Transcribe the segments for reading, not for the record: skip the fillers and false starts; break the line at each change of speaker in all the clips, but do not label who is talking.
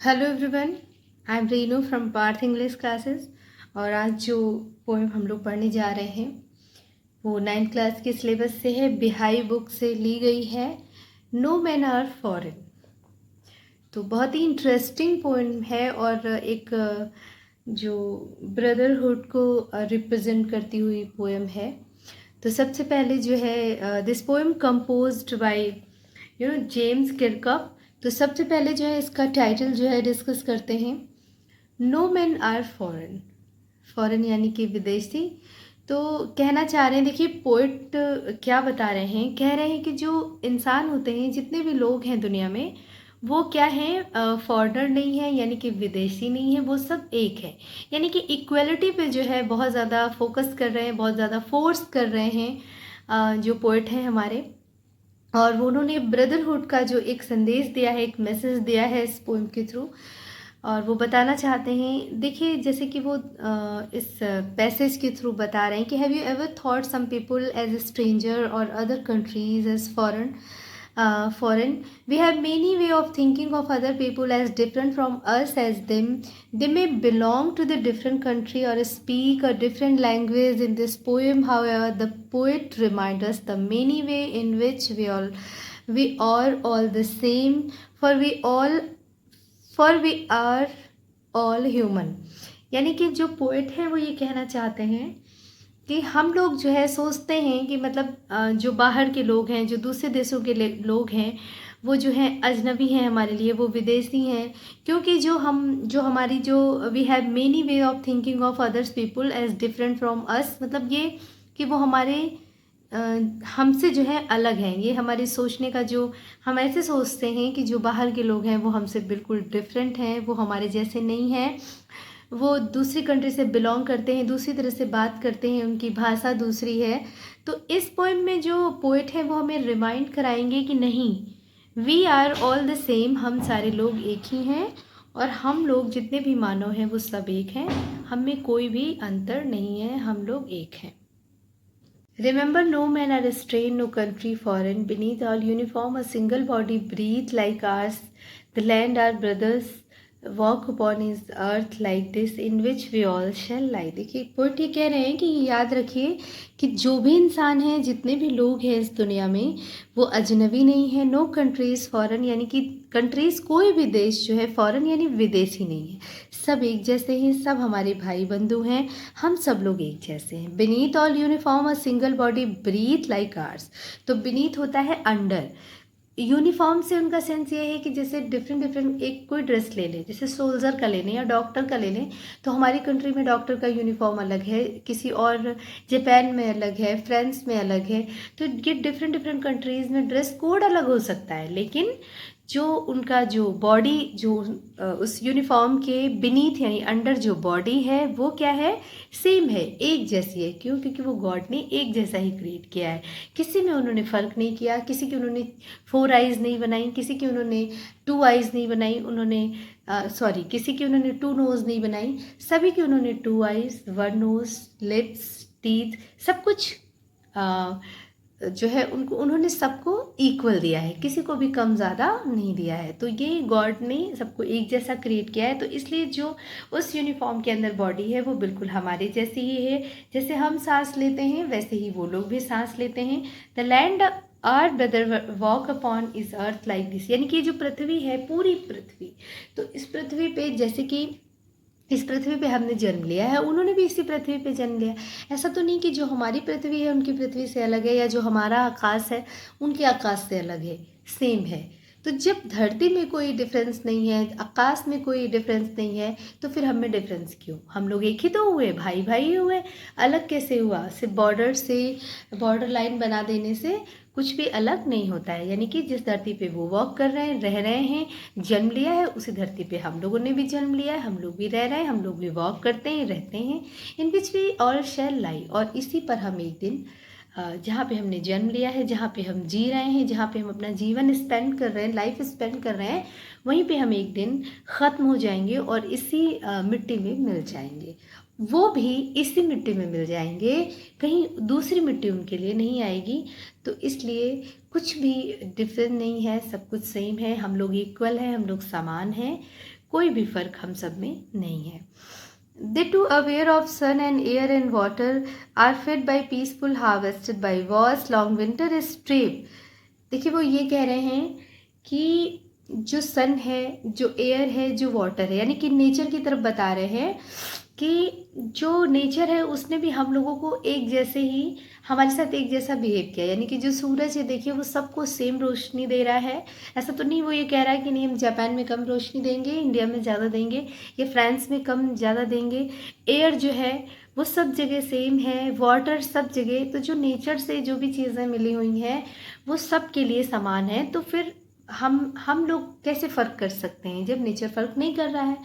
Hello everyone, I am Renu from Parth English classes. और आज जो पोएम हम लोग पढ़ने जा रहे हैं वो 9th क्लास के सिलेबस से है, बिहाई बुक से ली गई है। No man are foreign. तो बहुत ही इंटरेस्टिंग पोएम है और एक जो ब्रदरहुड को रिप्रेजेंट करती हुई पोएम है। तो सबसे पहले जो है this poem composed by James Kirkup. तो सबसे पहले जो है इसका टाइटल जो है डिस्कस करते हैं। No man are foreign. Foreign यानी कि विदेशी। तो कहना चाह रहे हैं, देखिए पोइट क्या बता रहे हैं, कह रहे हैं कि जो इंसान होते हैं, जितने भी लोग हैं दुनिया में, वो क्या हैं, फॉरेनर नहीं है यानी कि विदेशी नहीं है, वो सब एक है। यानी कि इक्वलिटी पे जो है बहुत ज़्यादा फोकस कर रहे हैं, बहुत ज़्यादा फोर्स कर रहे हैं जो पोइट हैं हमारे। और वो उन्होंने ब्रदरहुड का जो एक संदेश दिया है, एक मैसेज दिया है इस पोएम के थ्रू। और वो बताना चाहते हैं, देखिए जैसे कि वो इस पैसेज के थ्रू बता रहे हैं कि have you ever thought some people as a stranger और other countries as foreign. We have many way of thinking of other people as different from us as them. They may belong to the different country or speak a different language. In this poem, however, the poet reminds us the many way in which we are all the same, for we are all human. यानी कि जो poet है वो ये कहना चाहते हैं कि हम लोग जो है सोचते हैं कि मतलब जो बाहर के लोग हैं, जो दूसरे देशों के लोग हैं, वो जो हैं अजनबी हैं हमारे लिए, वो विदेशी हैं। क्योंकि जो हमारी जो we have many way of thinking of others people as different from us, मतलब ये कि वो हमारे हमसे जो है अलग हैं। ये हमारे सोचने का जो हम ऐसे सोचते हैं कि जो बाहर के लोग हैं वो हमसे बिल्कुल डिफरेंट हैं, वो हमारे जैसे नहीं हैं, वो दूसरी कंट्री से बिलोंग करते हैं, दूसरी तरह से बात करते हैं, उनकी भाषा दूसरी है। तो इस पोएम में जो पोएट है वो हमें रिमाइंड कराएंगे कि नहीं, we are all the same, हम सारे लोग एक ही हैं और हम लोग जितने भी मानव हैं वो सब एक हैं, हम में कोई भी अंतर नहीं है, हम लोग एक हैं। Remember, no man are restrained, no country foreign. Beneath all uniform, a single body breathe like ours. The land our brothers walk upon is earth like this, in which we all shall lie. देखिए poet ये कह रहे हैं कि याद रखिए कि जो भी इंसान है, जितने भी लोग हैं इस दुनिया में, वो अजनबी नहीं है। नो कंट्रीज फॉरेन, यानी कि कंट्रीज कोई भी देश जो है फॉरेन यानी विदेशी नहीं है, सब एक जैसे हैं, सब हमारे भाई बंधु हैं, हम सब लोग एक जैसे हैं। Beneath all uniform a single body breathe like ours. तो बीनीथ होता है अंडर, यूनिफॉर्म से उनका सेंस ये है कि जैसे डिफरेंट एक कोई ड्रेस ले लें, जैसे सोल्जर का ले लें या डॉक्टर का ले लें, तो हमारी कंट्री में डॉक्टर का यूनिफॉर्म अलग है, किसी और जापान में अलग है, फ्रांस में अलग है। तो ये डिफरेंट कंट्रीज़ में ड्रेस कोड अलग हो सकता है, लेकिन जो उनका जो बॉडी जो उस यूनिफॉर्म के बीनीथ यानी अंडर जो बॉडी है वो क्या है, सेम है, एक जैसी है। क्यों? क्योंकि वो गॉड ने एक जैसा ही क्रिएट किया है, किसी में उन्होंने फ़र्क नहीं किया, किसी की उन्होंने 4 आइज़ नहीं बनाई, किसी की उन्होंने 2 आइज़ नहीं बनाई, किसी की उन्होंने 2 नोज़ नहीं बनाई, सभी की उन्होंने 2 आइज़, 1 नोज़, लिप्स, टीथ, सब कुछ जो है उनको उन्होंने सबको इक्वल दिया है, किसी को भी कम ज़्यादा नहीं दिया है। तो ये गॉड ने सबको एक जैसा क्रिएट किया है। तो इसलिए जो उस यूनिफॉर्म के अंदर बॉडी है वो बिल्कुल हमारे जैसी ही है, जैसे हम सांस लेते हैं वैसे ही वो लोग भी सांस लेते हैं। The land our brother walk upon is earth like this, यानी कि जो पृथ्वी है, पूरी पृथ्वी, तो इस पृथ्वी पे जैसे कि इस पृथ्वी पे हमने जन्म लिया है, उन्होंने भी इसी पृथ्वी पे जन्म लिया। ऐसा तो नहीं कि जो हमारी पृथ्वी है उनकी पृथ्वी से अलग है, या जो हमारा आकाश है उनके आकाश से अलग है, सेम है। तो जब धरती में कोई डिफरेंस नहीं है, आकाश में कोई डिफरेंस नहीं है, तो फिर हम में डिफरेंस क्यों? हम लोग एक ही तो हुए, भाई भाई हुए, अलग कैसे हुआ? सिर्फ बॉर्डर लाइन बना देने से कुछ भी अलग नहीं होता है। यानी कि जिस धरती पे वो वॉक कर रहे हैं, रह रहे हैं, जन्म लिया है, उसी धरती पे हम लोगों ने भी जन्म लिया है, हम लोग भी रह रहे हैं, हम लोग भी वॉक करते हैं, रहते हैं। इन विच वी ऑल शैल लाई, और इसी पर हम एक दिन जहाँ पे हमने जन्म लिया है, जहाँ पे हम जी रहे हैं, जहाँ पे हम अपना जीवन स्पेंड कर रहे हैं, लाइफ स्पेंड कर रहे हैं, वहीं पे हम एक दिन ख़त्म हो जाएंगे और इसी मिट्टी में मिल जाएंगे। वो भी इसी मिट्टी में मिल जाएंगे, कहीं दूसरी मिट्टी उनके लिए नहीं आएगी। तो इसलिए कुछ भी डिफरेंट नहीं है, सब कुछ सेम है, हम लोग इक्वल हैं, हम लोग समान हैं, कोई भी फ़र्क हम सब में नहीं है। They too aware of sun and air and water are fed by peaceful harvested by wars long winter stripe। देखिए वो ये कह रहे हैं कि जो सन है, जो एयर है, जो वाटर है, यानी कि नेचर की तरफ बता रहे हैं कि जो नेचर है उसने भी हम लोगों को एक जैसे ही हमारे साथ एक जैसा बिहेव किया। यानी कि जो सूरज है देखिए वो सबको सेम रोशनी दे रहा है। ऐसा तो नहीं वो ये कह रहा है कि नहीं हम जापान में कम रोशनी देंगे, इंडिया में ज़्यादा देंगे, या फ्रांस में कम ज़्यादा देंगे। एयर जो है वो सब जगह सेम है, वाटर सब जगह। तो जो नेचर से जो भी चीज़ें मिली हुई हैं वो सब के लिए समान है। तो फिर हम लोग कैसे फ़र्क कर सकते हैं जब नेचर फ़र्क नहीं कर रहा है।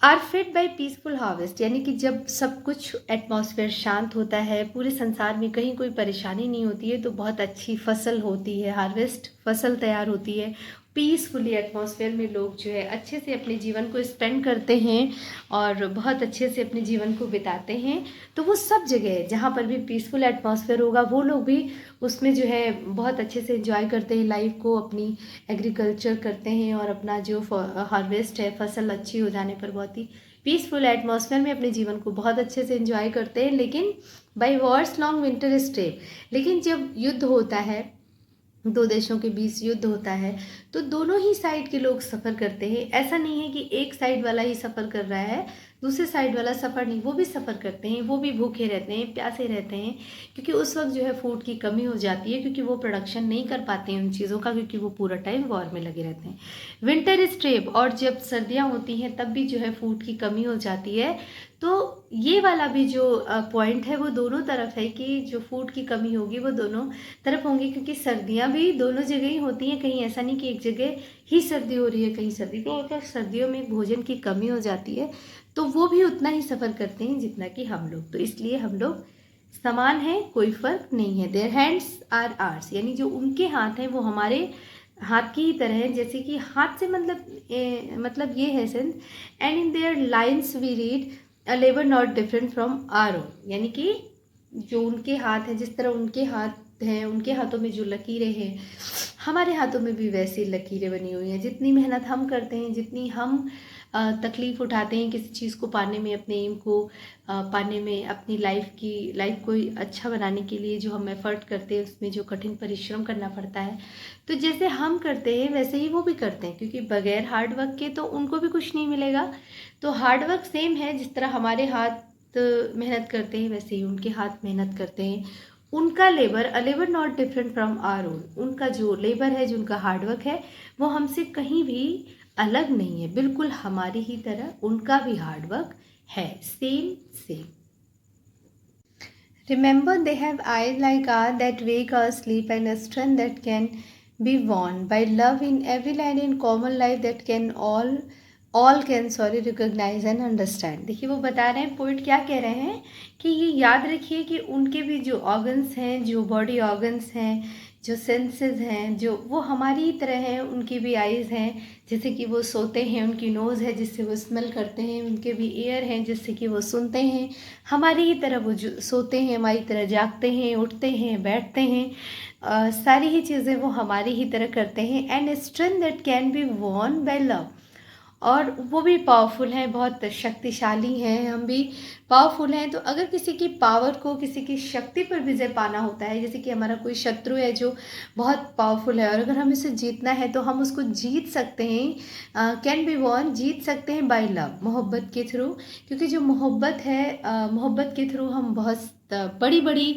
Are fed by peaceful harvest, यानी कि जब सब कुछ एटमॉस्फेयर शांत होता है, पूरे संसार में कहीं कोई परेशानी नहीं होती है, तो बहुत अच्छी फसल होती है, हार्वेस्ट फसल तैयार होती है। पीसफुली एटमॉस्फेयर में लोग जो है अच्छे से अपने जीवन को स्पेंड करते हैं और बहुत अच्छे से अपने जीवन को बिताते हैं। तो वो सब जगह जहाँ पर भी पीसफुल एटमॉस्फेयर होगा वो लोग भी उसमें जो है बहुत अच्छे से एंजॉय करते हैं लाइफ को, अपनी एग्रीकल्चर करते हैं और अपना जो हार्वेस्ट है फसल अच्छी हो जाने पर बहुत ही पीसफुल एटमॉस्फेयर में अपने जीवन को बहुत अच्छे से एंजॉय करते हैं। लेकिन by war's long winter starved, लेकिन जब युद्ध होता है, दो देशों के बीच युद्ध होता है, तो दोनों ही साइड के लोग सफ़र करते हैं। ऐसा नहीं है कि एक साइड वाला ही सफ़र कर रहा है, दूसरे साइड वाला सफ़र नहीं, वो भी सफ़र करते हैं, वो भी भूखे रहते हैं, प्यासे रहते हैं, क्योंकि उस वक्त जो है फूड की कमी हो जाती है, क्योंकि वो प्रोडक्शन नहीं कर पाते हैं उन चीज़ों का, क्योंकि वो पूरा टाइम वॉर में लगे रहते हैं। विंटर स्ट्रेप, और जब सर्दियाँ होती हैं तब भी जो है फूड की कमी हो जाती है। तो ये वाला भी जो पॉइंट है वो दोनों तरफ है कि जो फूड की कमी होगी वो दोनों तरफ होंगी, क्योंकि सर्दियाँ भी दोनों जगह ही होती हैं। कहीं ऐसा नहीं कि एक जगह ही सर्दी हो रही है, कहीं सर्दी, तो अगर सर्दियों में भोजन की कमी हो जाती है तो वो भी उतना ही सफ़र करते हैं जितना कि हम लोग। तो इसलिए हम लोग समान हैं, कोई फ़र्क नहीं है। देयर हैंड्स आर आर्स, यानी जो उनके हाथ हैं वो हमारे हाथ की ही तरह है। जैसे कि हाथ से मतलब ये है sense, and in their lines we read a labour not different from our own, यानी कि जो उनके हाथ हैं, जिस तरह उनके हाथ हैं, उनके हाथों में जो लकीरें हैं, हमारे हाथों में भी वैसी लकीरें बनी हुई हैं। जितनी मेहनत हम करते हैं, जितनी हम तकलीफ़ उठाते हैं किसी चीज़ को पाने में, अपने एम को पाने में, अपनी लाइफ को अच्छा बनाने के लिए जो हम एफ़र्ट करते हैं उसमें जो कठिन परिश्रम करना पड़ता है, तो जैसे हम करते हैं वैसे ही वो भी करते हैं, क्योंकि बगैर हार्ड वर्क के तो उनको भी कुछ नहीं मिलेगा। तो हार्ड वर्क सेम है, जिस तरह हमारे हाथ मेहनत करते हैं वैसे ही उनके हाथ मेहनत करते हैं। उनका labour, a labour not different from our own, उनका जो लेबर है, जो उनका हार्डवर्क है, वो हमसे कहीं भी अलग नहीं है, बिल्कुल हमारी ही तरह उनका भी हार्डवर्क है, same same. Remember, they have eyes like ours that wake our sleep, and a strength that can be won by love in every line in common life that can all can recognize and understand। देखिए वो बता रहे हैं, poet क्या कह रहे हैं कि ये याद रखिए कि उनके भी जो ऑर्गन्स हैं, जो बॉडी ऑर्गन्स हैं, जो सेंसेस हैं, जो वो हमारी ही तरह हैं। उनकी भी आइज़ हैं, जैसे कि वो सोते हैं, उनकी नोज़ है जिससे वो स्मेल करते हैं, उनके भी ईयर हैं जिससे कि वो सुनते हैं। हमारी ही तरह वो जो सोते हैं, हमारी तरह जागते हैं, उठते हैं, बैठते हैं, सारी ही चीज़ें वो हमारी ही तरह करते हैं। And strength that can be won by love, और वो भी पावरफुल हैं, बहुत शक्तिशाली हैं, हम भी पावरफुल हैं। तो अगर किसी की पावर को, किसी की शक्ति पर विजय पाना होता है, जैसे कि हमारा कोई शत्रु है जो बहुत पावरफुल है और अगर हमें उसे जीतना है तो हम उसको जीत सकते हैं, कैन बी वॉन, जीत सकते हैं बाय लव, मोहब्बत के थ्रू। क्योंकि जो मोहब्बत है, मोहब्बत के थ्रू हम बहुत बड़ी बड़ी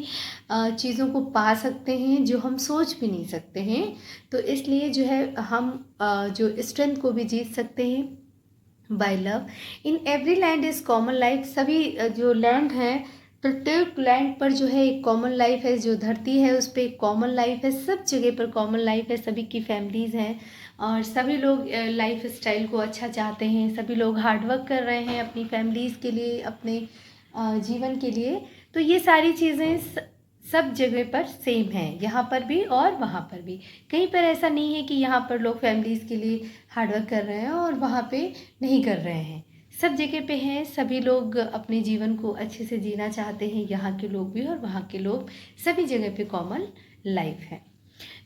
चीज़ों को पा सकते हैं जो हम सोच भी नहीं सकते हैं। तो इसलिए जो है हम जो स्ट्रेंथ को भी जीत सकते हैं by love. In every land is common life, सभी जो लैंड हैं, प्रत्येक लैंड पर जो है एक कॉमन लाइफ है, जो धरती है उस पर एक कॉमन लाइफ है, सब जगह पर कॉमन लाइफ है, सभी की फैमिलीज़ हैं और सभी लोग लाइफ स्टाइल को अच्छा चाहते हैं, सभी लोग हार्डवर्क कर रहे हैं अपनी फैमिलीज़ के लिए, अपने जीवन के लिए। तो ये सारी चीज़ें सब जगह पर सेम है, यहाँ पर भी और वहाँ पर भी। कहीं पर ऐसा नहीं है कि यहाँ पर लोग फैमिलीज़ के लिए हार्डवर्क कर रहे हैं और वहाँ पे नहीं कर रहे हैं, सब जगह पे हैं। सभी लोग अपने जीवन को अच्छे से जीना चाहते हैं, यहाँ के लोग भी और वहाँ के लोग, सभी जगह पे कॉमन लाइफ है।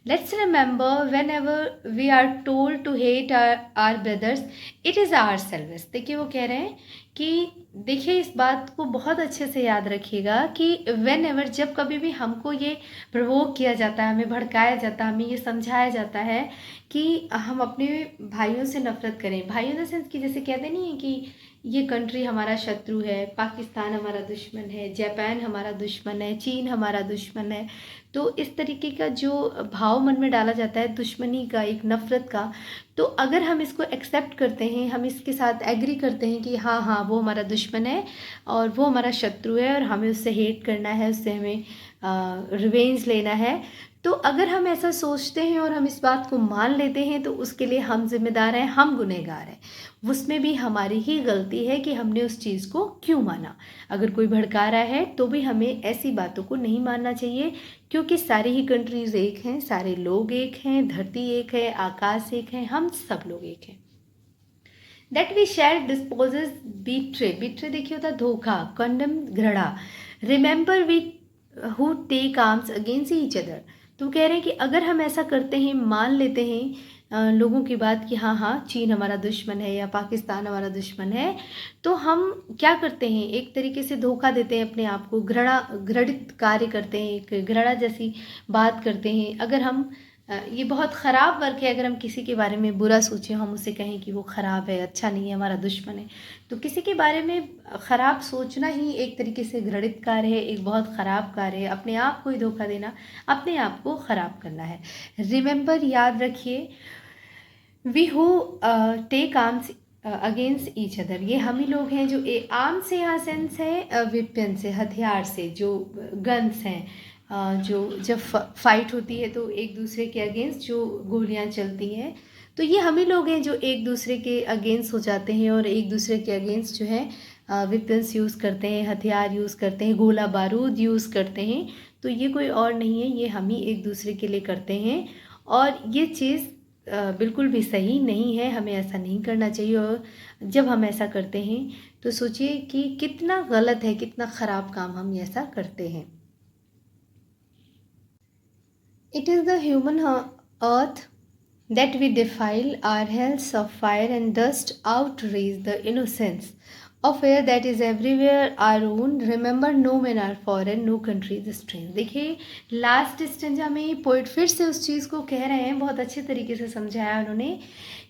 Let's remember, whenever we are told to hate our brothers, it is ourselves. देखिए वो कह रहे हैं कि देखिए इस बात को बहुत अच्छे से याद रखिएगा कि whenever, जब कभी भी हमको ये प्रोवोक किया जाता है, हमें भड़काया जाता है, हमें ये समझाया जाता है कि हम अपने भाइयों से नफरत करें, भाइयों इन द सेंस कि जैसे कहते नहीं है कि ये कंट्री हमारा शत्रु है, पाकिस्तान हमारा दुश्मन है, जापान हमारा दुश्मन है, चीन हमारा दुश्मन है। तो इस तरीके का जो भाव मन में डाला जाता है दुश्मनी का, एक नफ़रत का, तो अगर हम इसको एक्सेप्ट करते हैं, हम इसके साथ एग्री करते हैं कि हाँ हाँ वो हमारा दुश्मन है और वो हमारा शत्रु है और हमें उससे हेट करना है, उससे हमें रिवेंज लेना है, तो अगर हम ऐसा सोचते हैं और हम इस बात को मान लेते हैं तो उसके लिए हम जिम्मेदार हैं, हम गुनहगार हैं। उसमें भी हमारी ही गलती है कि हमने उस चीज़ को क्यों माना। अगर कोई भड़का रहा है तो भी हमें ऐसी बातों को नहीं मानना चाहिए, क्योंकि सारी ही कंट्रीज़ एक हैं, सारे लोग एक हैं, धरती एक है, आकाश एक है, हम सब लोग एक हैं। That we share dispossess betray, betray देखिए होता धोखा, कंडम घृणा, remember we who take arms against each other. तो कह रहे हैं कि अगर हम ऐसा करते हैं, मान लेते हैं लोगों की बात कि हाँ हाँ चीन हमारा दुश्मन है या पाकिस्तान हमारा दुश्मन है, तो हम क्या करते हैं, एक तरीके से धोखा देते हैं अपने आप को, घृणित कार्य करते हैं, एक घृणा जैसी बात करते हैं। अगर हम ये बहुत ख़राब वर्क है, अगर हम किसी के बारे में बुरा सोचें, हम उसे कहें कि वो ख़राब है, अच्छा नहीं है, हमारा दुश्मन है, तो किसी के बारे में ख़राब सोचना ही एक तरीके से घृणित कार्य है, एक बहुत ख़राब कार्य है। अपने आप को ही धोखा देना, अपने आप को ख़राब करना है। रिमेंबर, याद रखिए, we who take arms against each other, ये हम ही लोग हैं जो आर्म से यहाँ सेंस है वेपन से, हथियार से, जो गन्स हैं, जो जब फाइट होती है तो एक दूसरे के अगेंस्ट जो गोलियां चलती हैं, तो ये हम ही लोग हैं जो एक दूसरे के अगेंस्ट हो जाते हैं और एक दूसरे के अगेंस्ट जो है वेपन्स यूज़ करते हैं, हथियार यूज़ करते हैं, गोला बारूद यूज़ करते हैं। तो ये कोई और नहीं है, ये हम ही एक दूसरे के लिए करते हैं और ये चीज़ बिल्कुल भी सही नहीं है, हमें ऐसा नहीं करना चाहिए। और जब हम ऐसा करते हैं तो सोचिए कि कितना गलत है, कितना ख़राब काम हम ऐसा करते हैं। It is the human earth that we defile, our hells of fire and dust outrage the innocence of air that is everywhere our own. Remember, no men are foreign, no country is strange. देखिए last stanza में poet फिर से उस चीज़ को कह रहे हैं, बहुत अच्छे तरीके से समझाया उन्होंने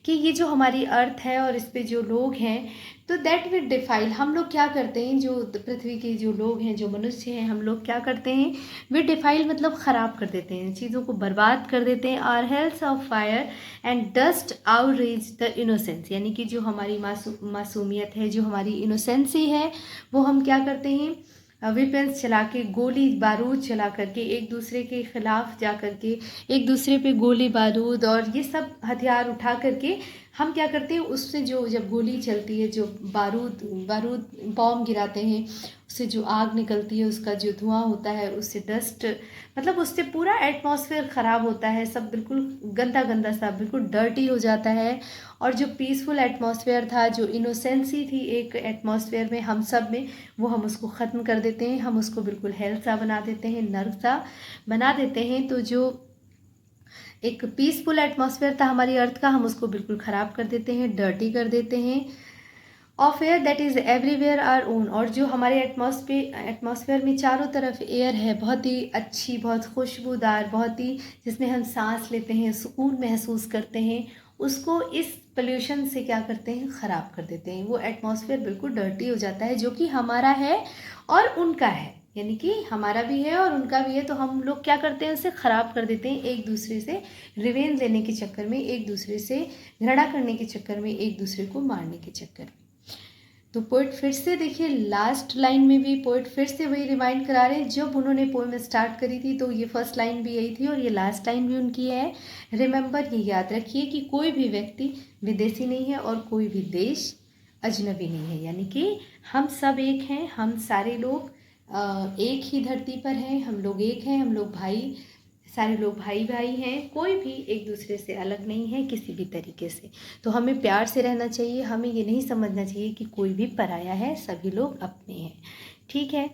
कि ये जो हमारी अर्थ है और इस पे जो लोग हैं, तो दैट वी डिफाइल, हम लोग क्या करते हैं, जो पृथ्वी के जो लोग हैं, जो मनुष्य हैं, हम लोग क्या करते हैं, वी डिफाइल मतलब ख़राब कर देते हैं, चीज़ों को बर्बाद कर देते हैं। Are hells of fire and dust outreach the innocence, यानी कि जो हमारी मासूमियत है, जो हमारी इनोसेंसी है, वो हम क्या करते हैं, वेपन्स चला के, गोली बारूद चला करके, एक दूसरे के ख़िलाफ़ जा करके, एक दूसरे पे गोली बारूद और ये सब हथियार उठा करके हम क्या करते हैं, उससे जो जब गोली चलती है, जो बारूद बॉम्ब गिराते हैं, उससे जो आग निकलती है, उसका जो धुआं होता है, उससे डस्ट, मतलब उससे पूरा एटमॉस्फेयर ख़राब होता है, सब बिल्कुल गंदा गंदा सा बिल्कुल डर्टी हो जाता है। और जो पीसफुल एटमॉस्फेयर था, जो इनोसेंसी थी एक एटमॉस्फेयर में, हम सब में, वो हम उसको ख़त्म कर देते हैं, हम उसको बिल्कुल हेल सा बना देते हैं, नर्क सा बना देते हैं। तो जो एक पीसफुल एटमॉस्फेयर था हमारी अर्थ का, हम उसको बिल्कुल ख़राब कर देते हैं, डर्टी कर देते हैं। Of air that is everywhere our own, और जो हमारे एटमॉस्फेयर में चारों तरफ एयर है, बहुत ही अच्छी, बहुत खुशबूदार, बहुत ही जिसमें हम सांस लेते हैं, सुकून महसूस करते हैं, उसको इस पोल्यूशन से क्या करते हैं, ख़राब कर देते हैं। वो एटमॉस्फेयर बिल्कुल डर्टी हो जाता है, जो कि हमारा है और उनका है, यानी कि हमारा भी है और उनका भी है। तो हम लोग क्या करते हैं, उसे ख़राब कर देते हैं, एक दूसरे से रिवेंज लेने के चक्कर में, एक दूसरे से घृणा करने के चक्कर में, एक दूसरे को मारने के चक्कर में। तो पोइट फिर से देखिए लास्ट लाइन में भी पोइट फिर से वही रिमाइंड करा रहे हैं, जब उन्होंने पोएम स्टार्ट करी थी तो ये फर्स्ट लाइन भी यही थी और ये लास्ट लाइन भी उनकी है। रिमेंबर, ये याद रखिए कि कोई भी व्यक्ति विदेशी नहीं है और कोई भी देश अजनबी नहीं है, यानी कि हम सब एक हैं, हम सारे लोग एक ही धरती पर हैं, हम लोग एक हैं, हम लोग भाई, सारे लोग भाई भाई हैं, कोई भी एक दूसरे से अलग नहीं है किसी भी तरीके से। तो हमें प्यार से रहना चाहिए, हमें ये नहीं समझना चाहिए कि कोई भी पराया है, सभी लोग अपने हैं, ठीक है।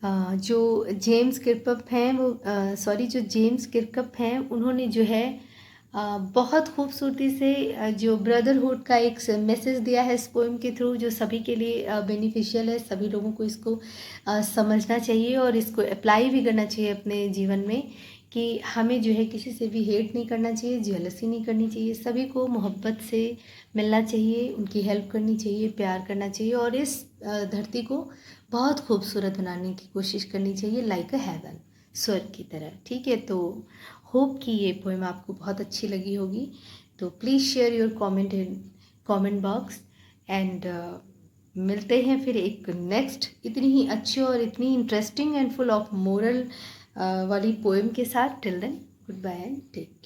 जो जेम्स किरकप हैं जो जेम्स किरकप हैं उन्होंने जो है बहुत खूबसूरती से जो ब्रदरहुड का एक मैसेज दिया है इस पोएम के थ्रू, जो सभी के लिए बेनिफिशियल है। सभी लोगों को इसको समझना चाहिए और इसको अप्लाई भी करना चाहिए अपने जीवन में, कि हमें जो है किसी से भी हेट नहीं करना चाहिए, जेलसी नहीं करनी चाहिए, सभी को मोहब्बत से मिलना चाहिए, उनकी हेल्प करनी चाहिए, प्यार करना चाहिए और इस धरती को बहुत खूबसूरत बनाने की कोशिश करनी चाहिए, लाइक अ हेवन, स्वर्ग की तरह। ठीक है, तो होप कि ये पोएम आपको बहुत अच्छी लगी होगी। तो please share your comment in comment box and मिलते हैं फिर एक नेक्स्ट इतनी ही अच्छी और इतनी interesting and full of moral वाली पोएम के साथ। Till then, goodbye and take